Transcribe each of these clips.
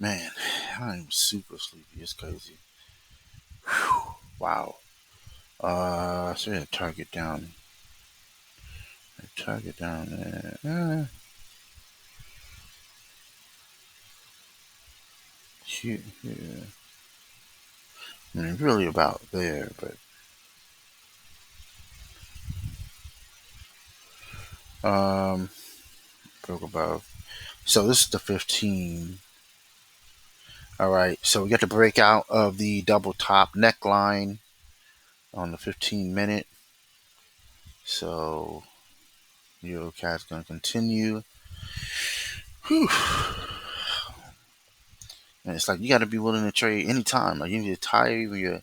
Man, I'm super sleepy. It's crazy. Whew. Wow. So we had target down. Target down there. Here. I mean, really about there, but um, broke above. So this is the 15. All right. So we got the breakout of the double top neckline on the 15 minute. So EURCAD's going to continue. Whew. And it's like you got to be willing to trade anytime. Like if you're tired,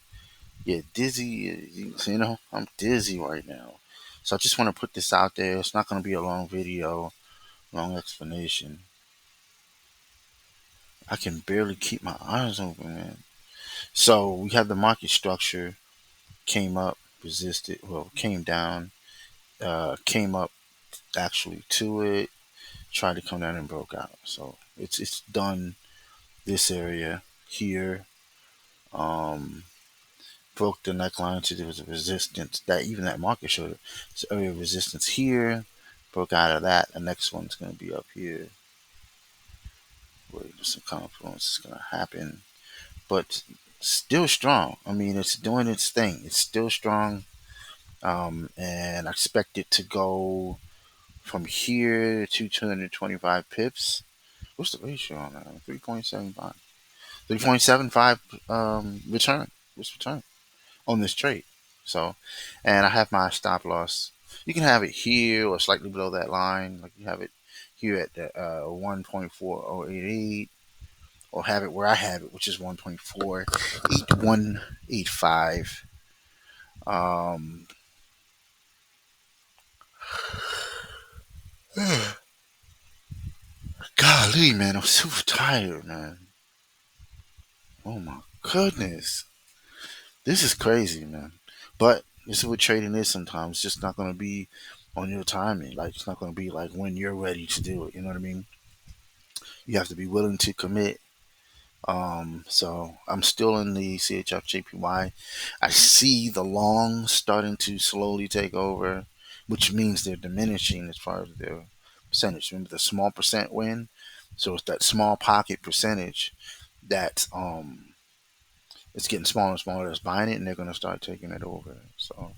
you're dizzy. I'm dizzy right now. So I just want to put this out there. It's not going to be a long video, long explanation. I can barely keep my eyes open, man. So we have the market structure. Came up, resisted. Well, came down. Came up actually to it. Tried to come down and broke out. So it's done. This area here. Um, Broke the neckline to there was a resistance that even that market showed it's area of resistance here. Broke out of that. The next one's going to be up here where some confluence is going to happen, but still strong. I mean, it's doing its thing. It's still strong, and I expect it to go from here to 225 pips. What's the ratio on that? 3.75. 3.75 return. What's return on this trade? So, and I have my stop loss. You can have it here or slightly below that line. Like you have it here at the 1.4088, or have it where I have it, which is 1.48185. Um, Golly, man, I'm super tired, man. Oh my goodness, this is crazy, man. But this is what trading is sometimes. It's just not going to be on your timing. Like it's not going to be like when you're ready to do it. You know what I mean? You have to be willing to commit. So I'm still in the CHFJPY. I see the longs starting to slowly take over, which means they're diminishing as far as their percentage. Remember the small percent win? So it's that small pocket percentage that it's getting smaller and smaller that's buying it, and they're going to start taking it over. So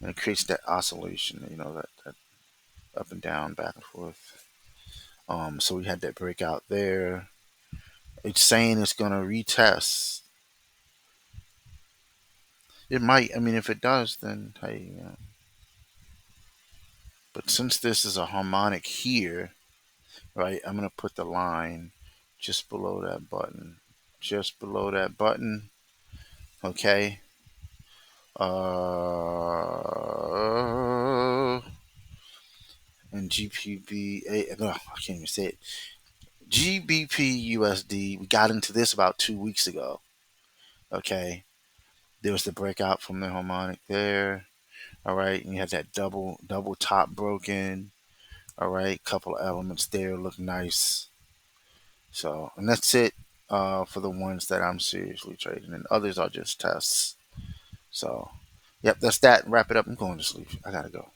and it creates that oscillation, that up and down, back and forth. So we had that breakout there. It's saying it's going to retest. It might. I mean, if it does, then hey. But since this is a harmonic here, right? I'm gonna put the line just below that button. Just below that button. Okay. And GPB. No, I can't even say it. GBP USD. We got into this about 2 weeks ago. Okay. There was the breakout from the harmonic there. All right. And you had that double top broken. All right, couple of elements there look nice. So, and that's it for the ones that I'm seriously trading, and others are just tests. So, yep, that's that. Wrap it up. I'm going to sleep. I gotta go.